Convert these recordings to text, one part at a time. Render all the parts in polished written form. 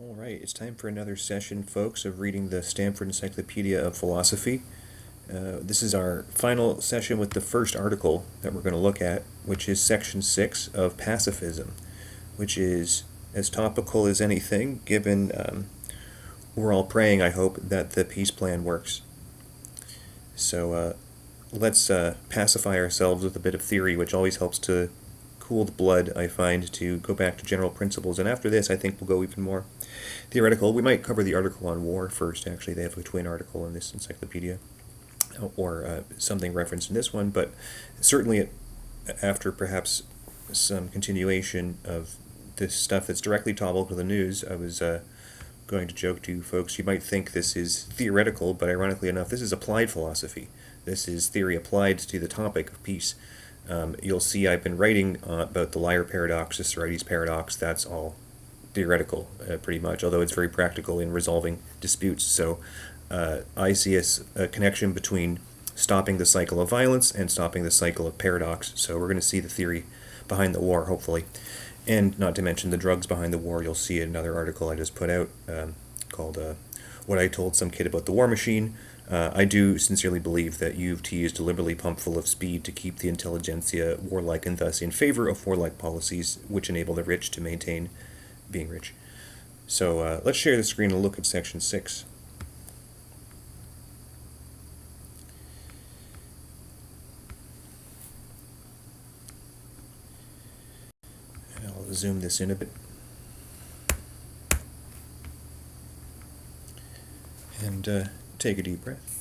All right, it's time for another session, folks, of reading the Stanford Encyclopedia of Philosophy. This is our final session with the first article that we're going to look at, which is Section 6 of Pacifism, which is as topical as anything, given we're all praying, I hope, that the peace plan works. So let's pacify ourselves with a bit of theory, which always helps to cool the blood, I find, to go back to general principles. And after this, I think we'll go even more theoretical. We might cover the article on war first, actually. They have a twin article in this encyclopedia, or something referenced in this one, but certainly after perhaps some continuation of this stuff that's directly topical to the news, I was going to joke to folks, you might think this is theoretical, but ironically enough, this is applied philosophy. This is theory applied to the topic of peace. You'll see I've been writing about the liar paradox, the Socrates paradox. That's all theoretical, pretty much, although it's very practical in resolving disputes. So I see a connection between stopping the cycle of violence and stopping the cycle of paradox. So we're going to see the theory behind the war, hopefully. And not to mention the drugs behind the war. You'll see another article I just put out called What I Told Some Kid About the War Machine. I do sincerely believe that U of T is deliberately pumped full of speed to keep the intelligentsia warlike and thus in favor of warlike policies which enable the rich to maintain being rich. So let's share the screen and look at Section 6. And I'll zoom this in a bit. And take a deep breath.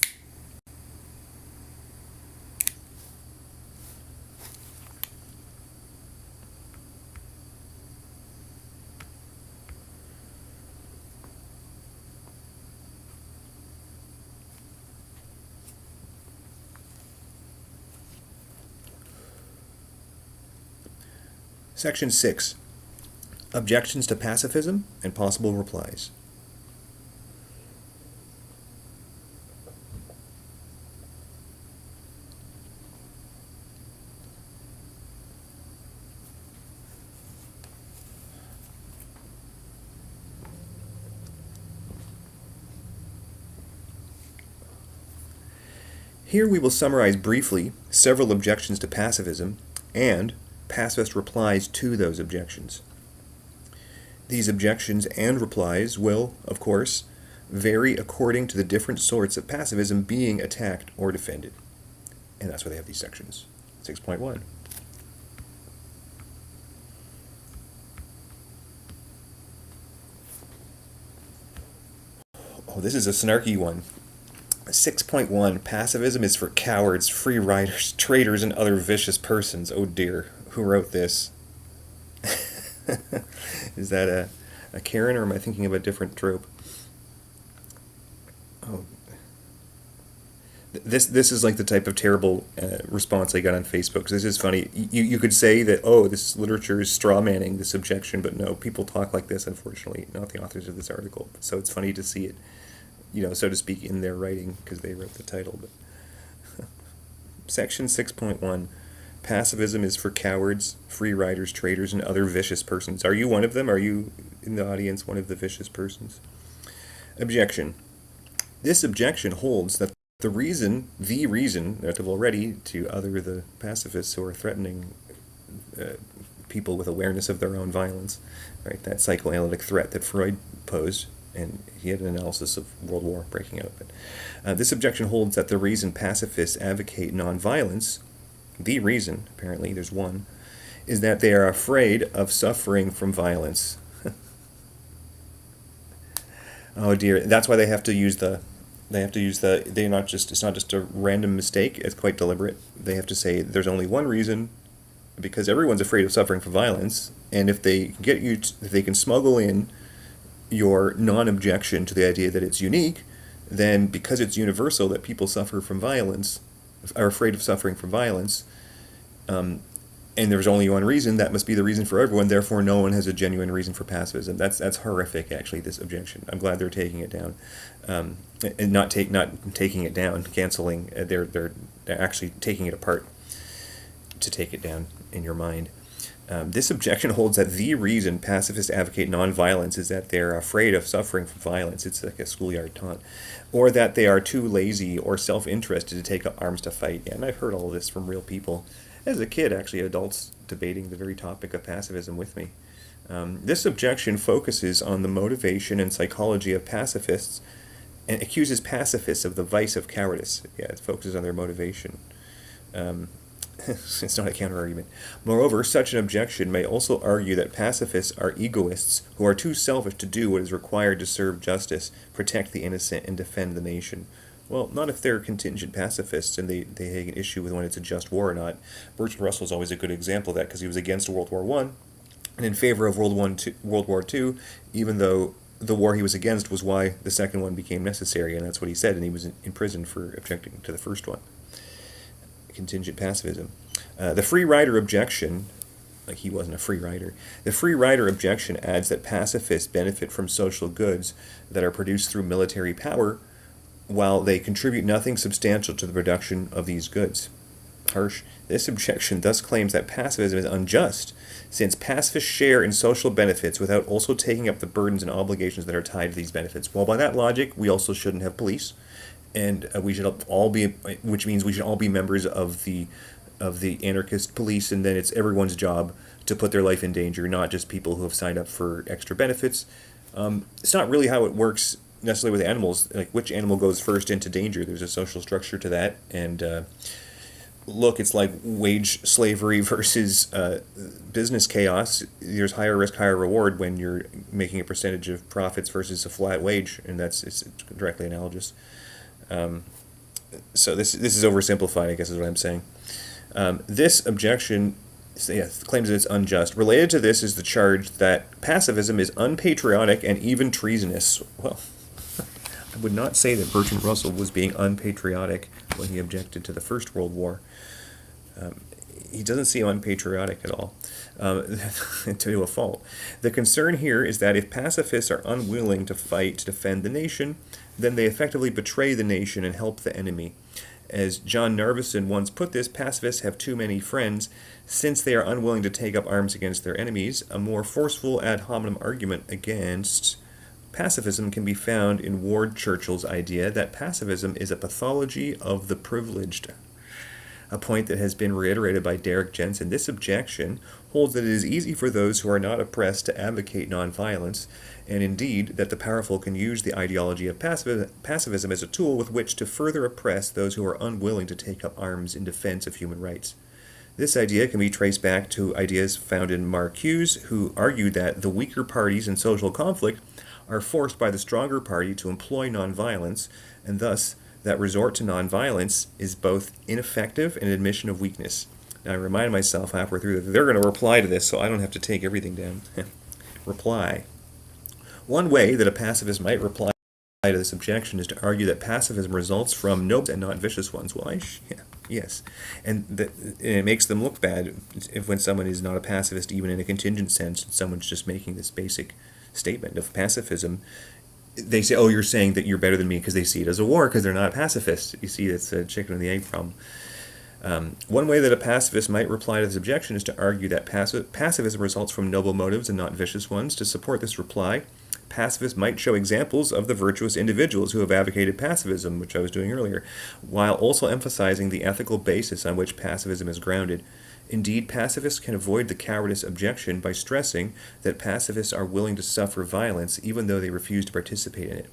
Section 6. Objections to Pacifism and Possible Replies. Here we will summarize briefly several objections to pacifism and pacifist replies to those objections. These objections and replies will, of course, vary according to the different sorts of pacifism being attacked or defended. And that's why they have these sections. 6.1. Oh, this is a snarky one. 6.1, pacifism is for cowards, free riders, traitors, and other vicious persons. Oh dear, who wrote this? Is that a Karen, or am I thinking of a different trope? Oh, this is like the type of terrible response I got on Facebook. 'Cause this is funny. You could say that, oh, this literature is straw manning this objection, but no, people talk like this, unfortunately, not the authors of this article. So it's funny to see it, so to speak, in their writing, because they wrote the title. But Section 6.1, pacifism is for cowards, free riders, traitors, and other vicious persons. Are you one of them? Are you, in the audience, one of the vicious persons? Objection. This objection holds that the reason relative already to other the pacifists who are threatening people with awareness of their own violence, right? That psychoanalytic threat that Freud posed, and he had an analysis of World War breaking out. But this objection holds that the reason pacifists advocate nonviolence, the reason, apparently there's one, is that they are afraid of suffering from violence. Oh dear, that's why they have to use it's not just a random mistake, it's quite deliberate. They have to say there's only one reason, because everyone's afraid of suffering from violence, and if they if they can smuggle in your non-objection to the idea that it's unique, then because it's universal that people suffer from violence, are afraid of suffering from violence, and there's only one reason, that must be the reason for everyone, therefore no one has a genuine reason for pacifism. That's horrific, actually, this objection. I'm glad they're taking it down. And not taking it down, canceling, they're actually taking it apart to take it down in your mind. This objection holds that the reason pacifists advocate nonviolence is that they're afraid of suffering from violence. It's like a schoolyard taunt. Or that they are too lazy or self-interested to take up arms to fight. Yeah, and I've heard all of this from real people. As a kid, actually, adults debating the very topic of pacifism with me. This objection focuses on the motivation and psychology of pacifists and accuses pacifists of the vice of cowardice. Yeah, it focuses on their motivation. It's not a counter-argument. Moreover, such an objection may also argue that pacifists are egoists who are too selfish to do what is required to serve justice, protect the innocent, and defend the nation. Well, not if they're contingent pacifists and they take an issue with when it's a just war or not. Bertrand Russell is always a good example of that because he was against World War I and in favor of World War II, even though the war he was against was why the second one became necessary, and that's what he said, and he was in prison for objecting to the first one. Contingent pacifism. The free rider objection, like he wasn't a free rider, the free rider objection adds that pacifists benefit from social goods that are produced through military power, while they contribute nothing substantial to the production of these goods. Harsh. This objection thus claims that pacifism is unjust, since pacifists share in social benefits without also taking up the burdens and obligations that are tied to these benefits. Well, by that logic, we also shouldn't have police, and we should all be, which means we should all be members of the anarchist police, and then it's everyone's job to put their life in danger, not just people who have signed up for extra benefits. It's not really how it works necessarily with animals. Like, which animal goes first into danger? There's a social structure to that, and look, it's like wage slavery versus business chaos. There's higher risk, higher reward when you're making a percentage of profits versus a flat wage, and it's directly analogous. So this is oversimplified, I guess is what I'm saying. This objection claims that it's unjust. Related to this is the charge that pacifism is unpatriotic and even treasonous. Well, I would not say that Bertrand Russell was being unpatriotic when he objected to the First World War. He doesn't seem unpatriotic at all, to a fault. The concern here is that if pacifists are unwilling to fight to defend the nation, then they effectively betray the nation and help the enemy. As John Narveson once put this, pacifists have too many friends. Since they are unwilling to take up arms against their enemies, a more forceful ad hominem argument against pacifism can be found in Ward Churchill's idea that pacifism is a pathology of the privileged, a point that has been reiterated by Derek Jensen. This objection holds that it is easy for those who are not oppressed to advocate nonviolence, and indeed that the powerful can use the ideology of pacifism as a tool with which to further oppress those who are unwilling to take up arms in defense of human rights. This idea can be traced back to ideas found in Marcuse, who argued that the weaker parties in social conflict are forced by the stronger party to employ nonviolence, and thus that resort to nonviolence is both ineffective and an admission of weakness. Now, I remind myself halfway through that they're going to reply to this, so I don't have to take everything down. Reply. One way that a pacifist might reply to this objection is to argue that pacifism results from noble and not vicious ones. Well, yes. And it makes them look bad when someone is not a pacifist, even in a contingent sense, and someone's just making this basic statement of pacifism. They say, oh, you're saying that you're better than me because they see it as a war because they're not a pacifist. You see, it's a chicken and the egg problem. One way that a pacifist might reply to this objection is to argue that pacifism results from noble motives and not vicious ones. To support this reply, pacifists might show examples of the virtuous individuals who have advocated pacifism, which I was doing earlier, while also emphasizing the ethical basis on which pacifism is grounded. Indeed, pacifists can avoid the cowardice objection by stressing that pacifists are willing to suffer violence even though they refuse to participate in it.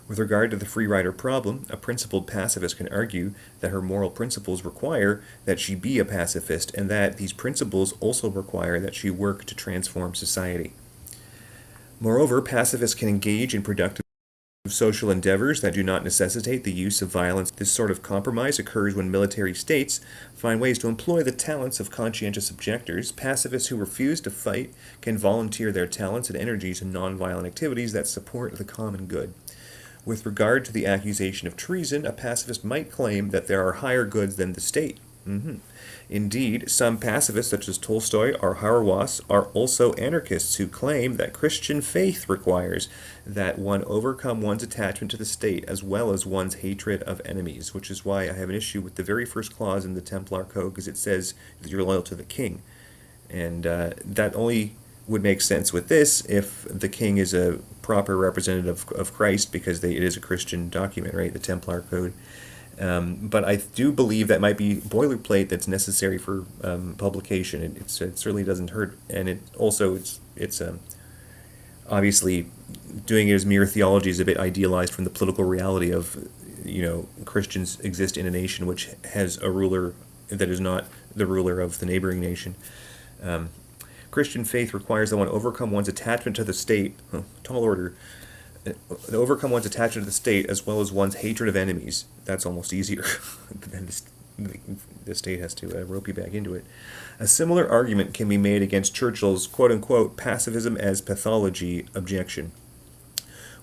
With regard to the free rider problem, a principled pacifist can argue that her moral principles require that she be a pacifist, and that these principles also require that she work to transform society. Moreover, pacifists can engage in productive social endeavors that do not necessitate the use of violence. This sort of compromise occurs when military states find ways to employ the talents of conscientious objectors. Pacifists who refuse to fight can volunteer their talents and energies in nonviolent activities that support the common good. With regard to the accusation of treason, a pacifist might claim that there are higher goods than the state. Indeed, some pacifists, such as Tolstoy or Hauerwas, are also anarchists who claim that Christian faith requires that one overcome one's attachment to the state as well as one's hatred of enemies, which is why I have an issue with the very first clause in the Templar Code, because it says that you're loyal to the king. And that only would make sense with this if the king is a proper representative of Christ, because it is a Christian document, right? The Templar Code. But I do believe that might be boilerplate that's necessary for publication. It certainly doesn't hurt, and it's obviously doing it as mere theology is a bit idealized from the political reality of, Christians exist in a nation which has a ruler that is not the ruler of the neighboring nation. Christian faith requires that one overcome one's attachment to the state. Tall order. Overcome one's attachment to the state as well as one's hatred of enemies. That's almost easier. Then the state has to rope you back into it. A similar argument can be made against Churchill's quote-unquote pacifism as pathology objection,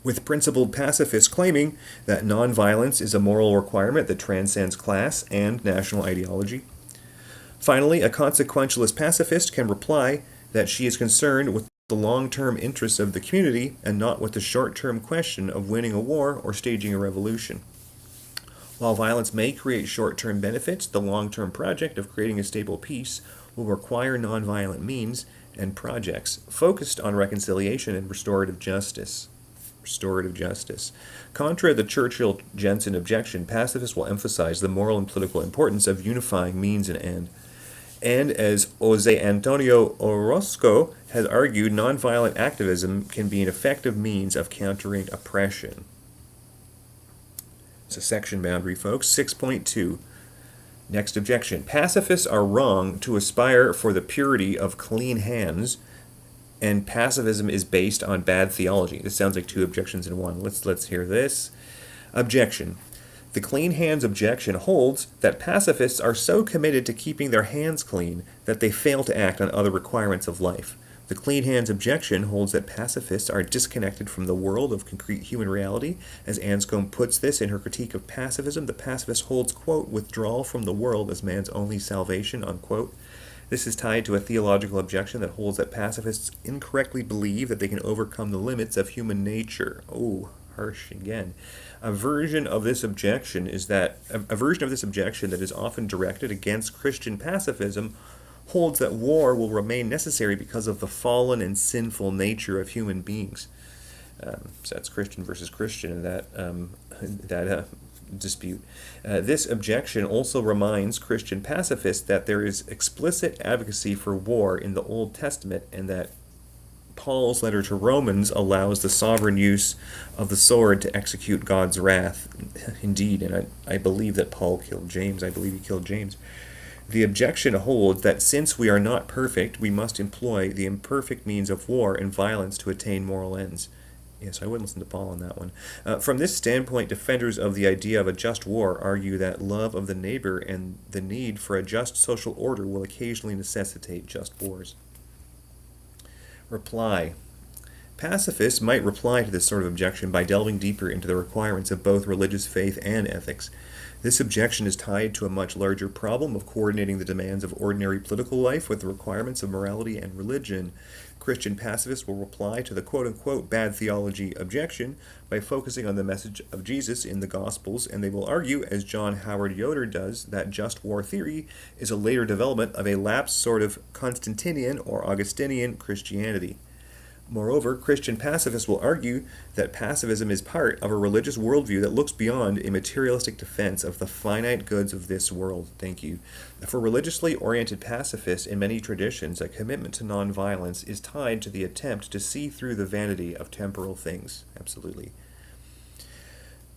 with principled pacifists claiming that nonviolence is a moral requirement that transcends class and national ideology. Finally, a consequentialist pacifist can reply that she is concerned with the long-term interests of the community and not with the short-term question of winning a war or staging a revolution. While violence may create short-term benefits, the long-term project of creating a stable peace will require nonviolent means and projects focused on reconciliation and restorative justice. Contra the Churchill-Jensen objection, pacifists will emphasize the moral and political importance of unifying means and end. And as Jose Antonio Orozco has argued, nonviolent activism can be an effective means of countering oppression. It's a section boundary, folks. 6.2. Next objection. Pacifists are wrong to aspire for the purity of clean hands, and pacifism is based on bad theology. This sounds like two objections in one. Let's hear this. Objection. The clean hands objection holds that pacifists are so committed to keeping their hands clean that they fail to act on other requirements of life. The clean hands objection holds that pacifists are disconnected from the world of concrete human reality. As Anscombe puts this in her critique of pacifism, the pacifist holds, quote, withdrawal from the world as man's only salvation, unquote. This is tied to a theological objection that holds that pacifists incorrectly believe that they can overcome the limits of human nature. Oh, harsh again. A version of this objection that is often directed against Christian pacifism holds that war will remain necessary because of the fallen and sinful nature of human beings. So that's Christian versus Christian in that dispute. This objection also reminds Christian pacifists that there is explicit advocacy for war in the Old Testament, and that Paul's letter to Romans allows the sovereign use of the sword to execute God's wrath. Indeed, and I believe that Paul killed James. I believe he killed James. The objection holds that since we are not perfect, we must employ the imperfect means of war and violence to attain moral ends. Yes, I wouldn't listen to Paul on that one. From this standpoint, defenders of the idea of a just war argue that love of the neighbor and the need for a just social order will occasionally necessitate just wars. Reply. Pacifists might reply to this sort of objection by delving deeper into the requirements of both religious faith and ethics. This objection is tied to a much larger problem of coordinating the demands of ordinary political life with the requirements of morality and religion. Christian pacifists will reply to the quote-unquote bad theology objection by focusing on the message of Jesus in the Gospels, and they will argue, as John Howard Yoder does, that just war theory is a later development of a lapsed sort of Constantinian or Augustinian Christianity. Moreover, Christian pacifists will argue that pacifism is part of a religious worldview that looks beyond a materialistic defense of the finite goods of this world. Thank you. For religiously oriented pacifists in many traditions, a commitment to nonviolence is tied to the attempt to see through the vanity of temporal things. Absolutely.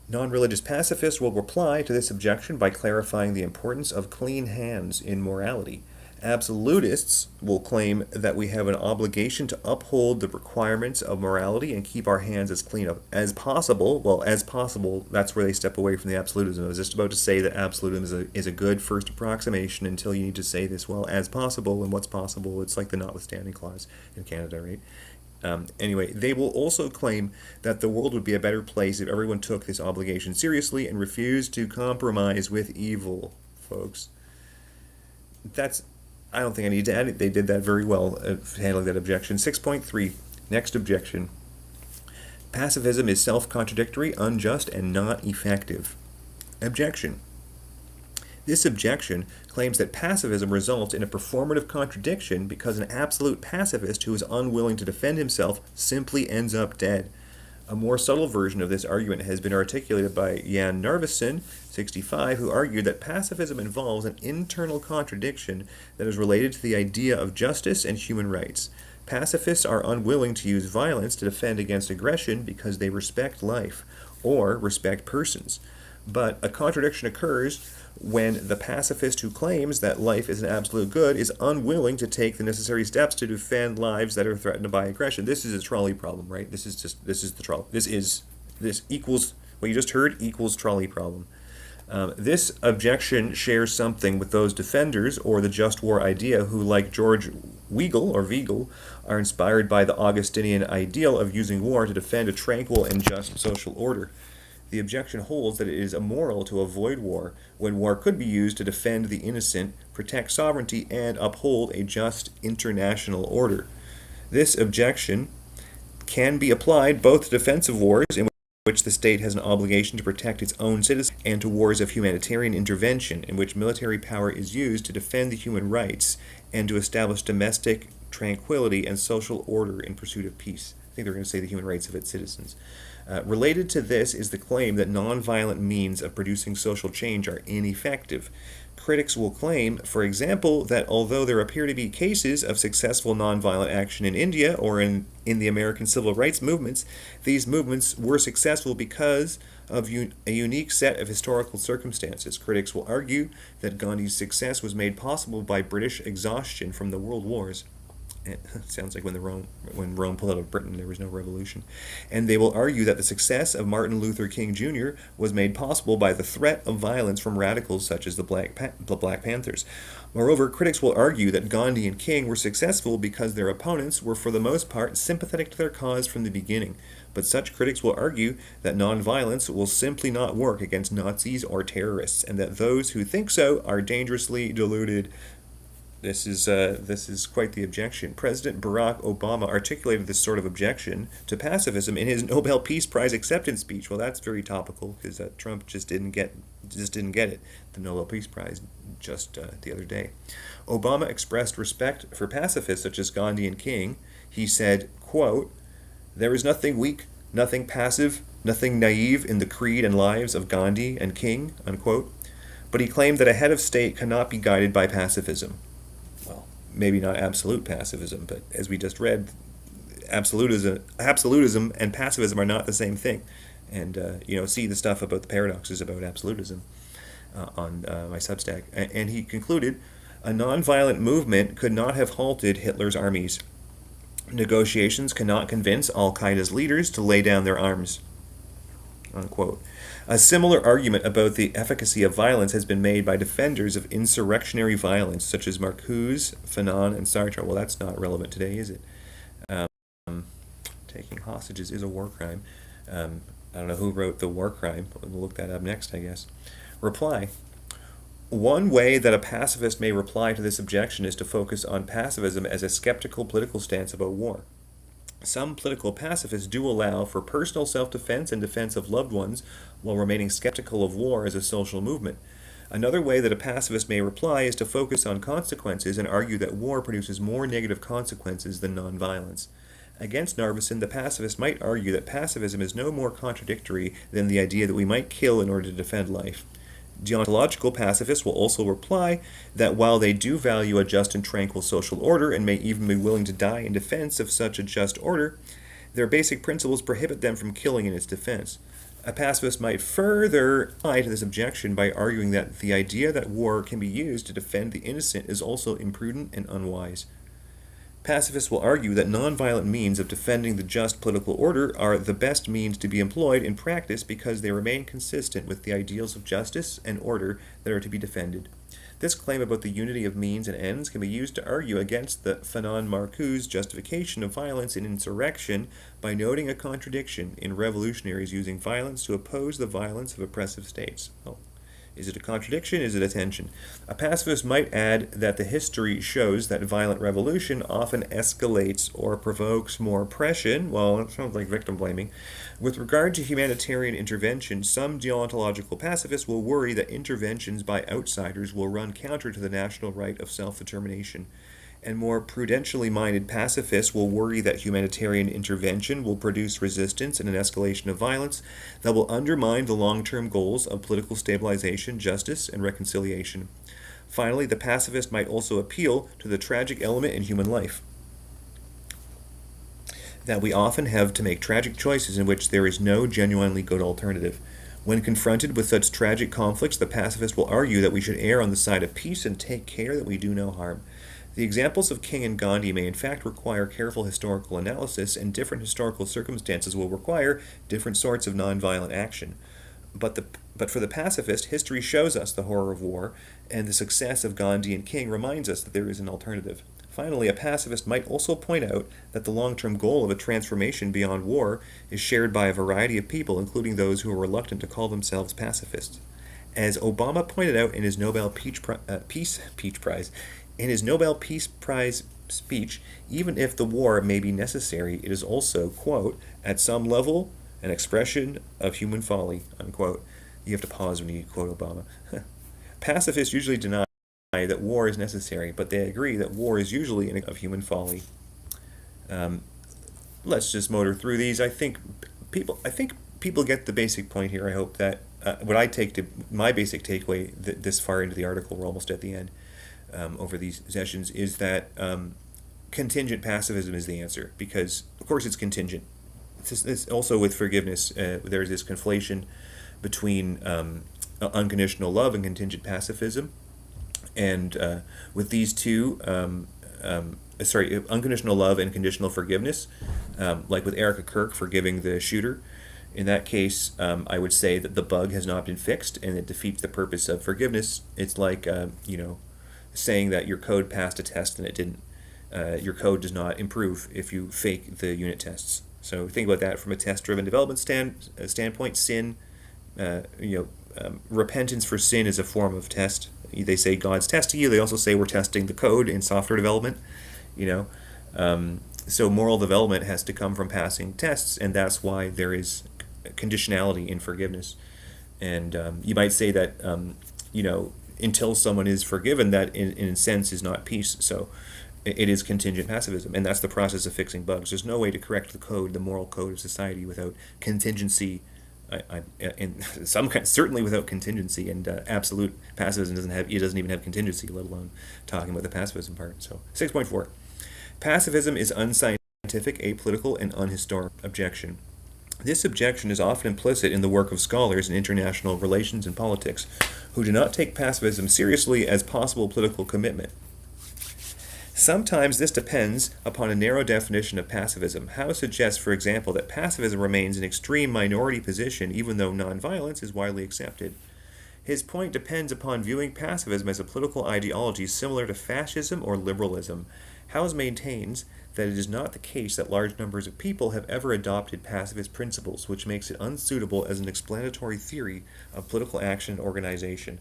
Non-religious pacifists will reply to this objection by clarifying the importance of clean hands in morality. Absolutists will claim that we have an obligation to uphold the requirements of morality and keep our hands as clean as possible. Well, as possible, that's where they step away from the absolutism. I was just about to say that absolutism is a good first approximation until you need to say this, well, as possible, and what's possible, it's like the notwithstanding clause in Canada, right? Anyway, they will also claim that the world would be a better place if everyone took this obligation seriously and refused to compromise with evil, folks. I don't think I need to add it. They did that very well, handling that objection. 6.3, next objection. Pacifism is self-contradictory, unjust, and not effective. Objection. This objection claims that pacifism results in a performative contradiction because an absolute pacifist who is unwilling to defend himself simply ends up dead. A more subtle version of this argument has been articulated by Jan Narveson, 65, who argued that pacifism involves an internal contradiction that is related to the idea of justice and human rights. Pacifists are unwilling to use violence to defend against aggression because they respect life or respect persons. But a contradiction occurs when the pacifist who claims that life is an absolute good is unwilling to take the necessary steps to defend lives that are threatened by aggression. This is a trolley problem, right? This is the trolley. This equals, what you just heard equals trolley problem. This objection shares something with those defenders or the just war idea who, like George Weigel, are inspired by the Augustinian ideal of using war to defend a tranquil and just social order. The objection holds that it is immoral to avoid war when war could be used to defend the innocent, protect sovereignty, and uphold a just international order. This objection can be applied both to defensive wars, in which the state has an obligation to protect its own citizens, and to wars of humanitarian intervention, in which military power is used to defend the human rights and to establish domestic tranquility and social order in pursuit of peace. I think they're going to say the human rights of its citizens. Related to this is the claim that nonviolent means of producing social change are ineffective. Critics will claim, for example, that although there appear to be cases of successful nonviolent action in India or in the American civil rights movements, these movements were successful because of a unique set of historical circumstances. Critics will argue that Gandhi's success was made possible by British exhaustion from the world wars. It sounds like when Rome pulled out of Britain, there was no revolution. And they will argue that the success of Martin Luther King Jr. was made possible by the threat of violence from radicals such as the Black Panthers. Moreover, critics will argue that Gandhi and King were successful because their opponents were for the most part sympathetic to their cause from the beginning. But such critics will argue that nonviolence will simply not work against Nazis or terrorists, and that those who think so are dangerously deluded. This is quite the objection. President Barack Obama articulated this sort of objection to pacifism in his Nobel Peace Prize acceptance speech. Well, that's very topical because Trump just didn't get it, the Nobel Peace Prize, just the other day. Obama expressed respect for pacifists such as Gandhi and King. He said, quote, "There is nothing weak, nothing passive, nothing naive in the creed and lives of Gandhi and King," unquote. But he claimed that a head of state cannot be guided by pacifism. Maybe not absolute pacifism, but as we just read, absolutism and pacifism are not the same thing. And see the stuff about the paradoxes about absolutism on my Substack. And he concluded, a nonviolent movement could not have halted Hitler's armies. Negotiations cannot convince Al-Qaeda's leaders to lay down their arms, unquote. A similar argument about the efficacy of violence has been made by defenders of insurrectionary violence, such as Marcuse, Fanon, and Sartre. Well, that's not relevant today, is it? Taking hostages is a war crime. I don't know who wrote the war crime. We'll look that up next, I guess. Reply. One way that a pacifist may reply to this objection is to focus on pacifism as a skeptical political stance about war. Some political pacifists do allow for personal self-defense and defense of loved ones while remaining skeptical of war as a social movement. Another way that a pacifist may reply is to focus on consequences and argue that war produces more negative consequences than nonviolence. Against Narveson, the pacifist might argue that pacifism is no more contradictory than the idea that we might kill in order to defend life. Deontological pacifists will also reply that while they do value a just and tranquil social order and may even be willing to die in defense of such a just order, their basic principles prohibit them from killing in its defense. A pacifist might further reply to this objection by arguing that the idea that war can be used to defend the innocent is also imprudent and unwise. Pacifists will argue that nonviolent means of defending the just political order are the best means to be employed in practice because they remain consistent with the ideals of justice and order that are to be defended. This claim about the unity of means and ends can be used to argue against the Fanon-Marcuse justification of violence in insurrection by noting a contradiction in revolutionaries using violence to oppose the violence of oppressive states. Well, Is it a contradiction? Is it a tension? A pacifist might add that the history shows that violent revolution often escalates or provokes more oppression. Well, it sounds like victim blaming. With regard to humanitarian intervention, some deontological pacifists will worry that interventions by outsiders will run counter to the national right of self-determination. And more prudentially minded pacifists will worry that humanitarian intervention will produce resistance and an escalation of violence that will undermine the long-term goals of political stabilization, justice, and reconciliation. Finally, the pacifist might also appeal to the tragic element in human life, that we often have to make tragic choices in which there is no genuinely good alternative. When confronted with such tragic conflicts, the pacifist will argue that we should err on the side of peace and take care that we do no harm. The examples of King and Gandhi may in fact require careful historical analysis, and different historical circumstances will require different sorts of nonviolent action. But for the pacifist, history shows us the horror of war, and the success of Gandhi and King reminds us that there is an alternative. Finally, a pacifist might also point out that the long-term goal of a transformation beyond war is shared by a variety of people, including those who are reluctant to call themselves pacifists. As Obama pointed out in his Nobel Peace Prize, in his Nobel Peace Prize speech, even if the war may be necessary, it is also, quote, at some level, an expression of human folly, unquote. You have to pause when you quote Obama. Pacifists usually deny that war is necessary, but they agree that war is usually of human folly. Let's just motor through these. I think people get the basic point here. I hope that what I take to my basic takeaway this far into the article, we're almost at the end, over these sessions, is that contingent pacifism is the answer, because of course it's contingent. It's also with forgiveness, there's this conflation between unconditional love and contingent pacifism, and with these two, unconditional love and conditional forgiveness, like with Erica Kirk forgiving the shooter. In that case, I would say that the bug has not been fixed, and it defeats the purpose of forgiveness. It's like saying that your code passed a test and it didn't. Your code does not improve if you fake the unit tests. So think about that from a test-driven development standpoint. Sin, repentance for sin is a form of test. They say God's testing you. They also say we're testing the code in software development. So moral development has to come from passing tests, and that's why there is conditionality in forgiveness. And you might say that until someone is forgiven, that in a sense is not peace. So it is contingent pacifism, and that's the process of fixing bugs. There's no way to correct the code, the moral code of society, without contingency. In some kind, certainly without contingency, and absolute pacifism doesn't even have contingency, let alone talking about the pacifism part. So 6.4, pacifism is unscientific, apolitical, and unhistoric. Objection. This objection is often implicit in the work of scholars in international relations and politics, who do not take pacifism seriously as possible political commitment. Sometimes this depends upon a narrow definition of pacifism. Howe suggests, for example, that pacifism remains an extreme minority position even though nonviolence is widely accepted. His point depends upon viewing pacifism as a political ideology similar to fascism or liberalism. Howe maintains that it is not the case that large numbers of people have ever adopted pacifist principles, which makes it unsuitable as an explanatory theory of political action and organization.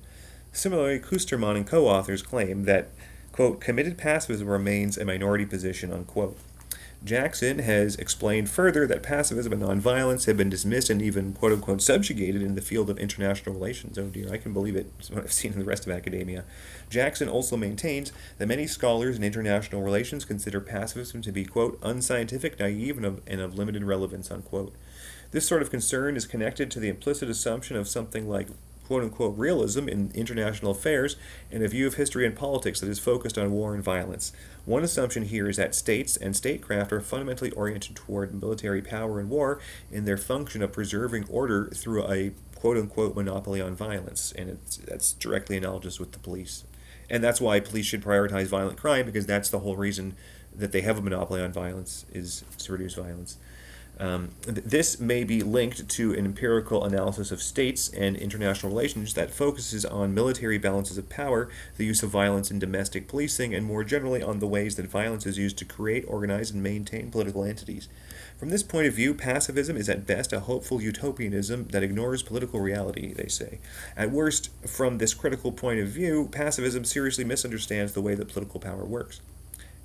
Similarly, Kusterman and co-authors claim that, quote, committed pacifism remains a minority position, unquote. Jackson has explained further that pacifism and nonviolence have been dismissed and even, quote-unquote, subjugated in the field of international relations. Oh dear, I can believe it. It's what I've seen in the rest of academia. Jackson also maintains that many scholars in international relations consider pacifism to be, quote, unscientific, naive, and of limited relevance, unquote. This sort of concern is connected to the implicit assumption of something like quote-unquote realism in international affairs and a view of history and politics that is focused on war and violence. One assumption here is that states and statecraft are fundamentally oriented toward military power and war in their function of preserving order through a quote-unquote monopoly on violence, and that's directly analogous with the police. And that's why police should prioritize violent crime, because that's the whole reason that they have a monopoly on violence, is to reduce violence. This may be linked to an empirical analysis of states and international relations that focuses on military balances of power, the use of violence in domestic policing, and more generally on the ways that violence is used to create, organize, and maintain political entities. From this point of view, pacifism is at best a hopeful utopianism that ignores political reality, they say. At worst, from this critical point of view, pacifism seriously misunderstands the way that political power works.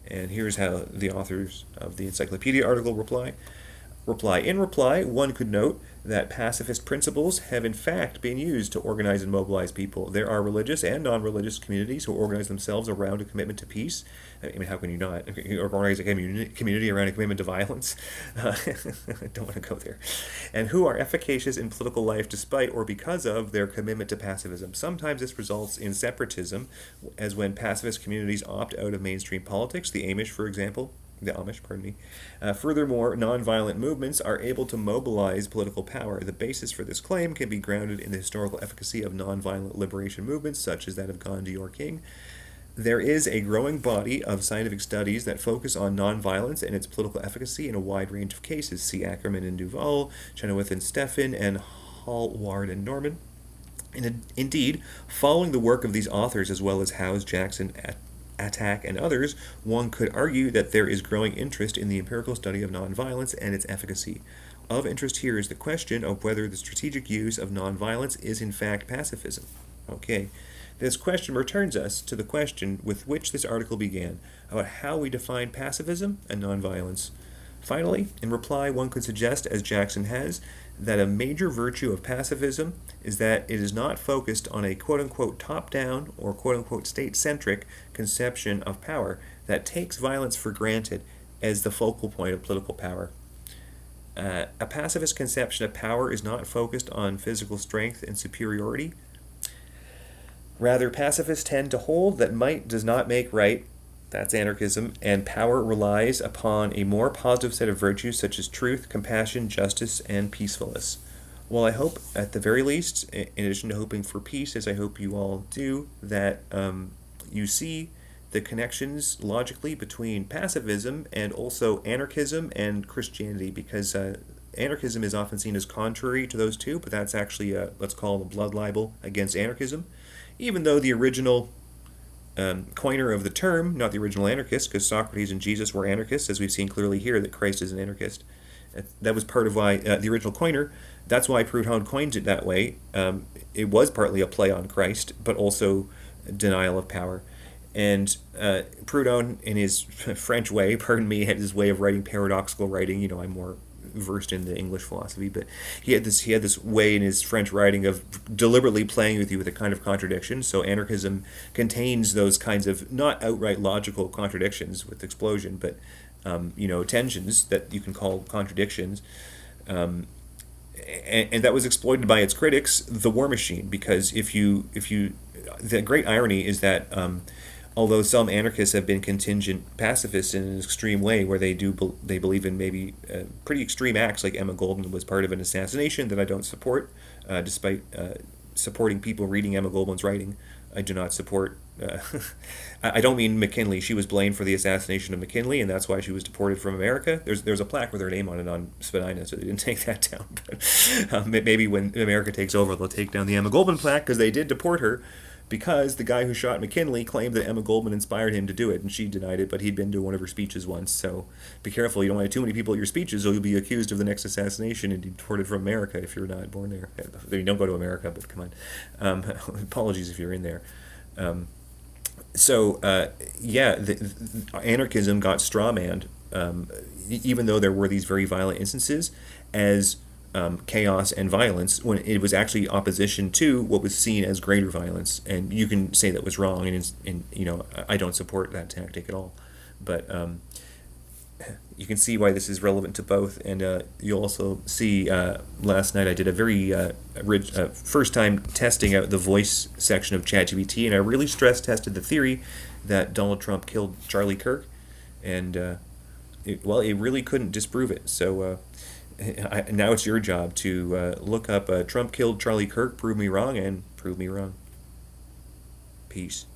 And here's how the authors of the encyclopedia article reply. In reply, one could note that pacifist principles have in fact been used to organize and mobilize people. There are religious and non-religious communities who organize themselves around a commitment to peace. I mean, how can you not organize a community around a commitment to violence? I don't want to go there. And who are efficacious in political life despite or because of their commitment to pacifism. Sometimes this results in separatism, as when pacifist communities opt out of mainstream politics, the Amish, for example. Furthermore, nonviolent movements are able to mobilize political power. The basis for this claim can be grounded in the historical efficacy of nonviolent liberation movements, such as that of Gandhi or King. There is a growing body of scientific studies that focus on nonviolence and its political efficacy in a wide range of cases. See Ackerman and Duval, Chenoweth and Steffen, and Hallward and Norman. Indeed, following the work of these authors as well as Howes, Jackson, Attack, and others, one could argue that there is growing interest in the empirical study of nonviolence and its efficacy. Of interest here is the question of whether the strategic use of nonviolence is in fact pacifism. Okay, this question returns us to the question with which this article began, about how we define pacifism and nonviolence. Finally, in reply, one could suggest, as Jackson has, that a major virtue of pacifism is that it is not focused on a quote-unquote top-down or quote-unquote state-centric conception of power that takes violence for granted as the focal point of political power. A pacifist conception of power is not focused on physical strength and superiority. Rather, pacifists tend to hold that might does not make right, that's anarchism, and power relies upon a more positive set of virtues such as truth, compassion, justice, and peacefulness. Well, I hope, at the very least, in addition to hoping for peace, as I hope you all do, that you see the connections logically between pacifism and also anarchism and Christianity, because anarchism is often seen as contrary to those two, but that's actually, let's call it a blood libel against anarchism, even though the original coiner of the term, not the original anarchist, because Socrates and Jesus were anarchists, as we've seen clearly here that Christ is an anarchist. That was part of why the original coiner, that's why Proudhon coined it that way. It was partly a play on Christ, but also denial of power. And Proudhon, in his French way, pardon me, had his way of writing paradoxical writing. You know, I'm more versed in the English philosophy, but he had this way in his French writing of deliberately playing with you with a kind of contradiction. So anarchism contains those kinds of not outright logical contradictions with explosion, but tensions that you can call contradictions. And that was exploited by its critics, the war machine, because the great irony is that although some anarchists have been contingent pacifists in an extreme way, where they believe in maybe pretty extreme acts, like Emma Goldman was part of an assassination that I don't support, despite supporting people reading Emma Goldman's writing. I do not support. I don't mean McKinley. She was blamed for the assassination of McKinley, and that's why she was deported from America. There's a plaque with her name on it on Spadina, so they didn't take that down. But maybe when America takes over, they'll take down the Emma Goldman plaque, because they did deport her, because the guy who shot McKinley claimed that Emma Goldman inspired him to do it, and she denied it, but he'd been to one of her speeches once. So be careful. You don't want too many people at your speeches, or you'll be accused of the next assassination and deported from America if you're not born there. You don't go to America, but come on. Apologies if you're in there. Anarchism got strawmanned, even though there were these very violent instances, as chaos and violence, when it was actually opposition to what was seen as greater violence. And you can say that was wrong, and I don't support that tactic at all. But you can see why this is relevant to both. And you'll also see last night I did a very first time testing out the voice section of ChatGPT, and I really stress tested the theory that Donald Trump killed Charlie Kirk, and it really couldn't disprove it. So now it's your job to look up Trump killed Charlie Kirk, prove me wrong, and prove me wrong. Peace.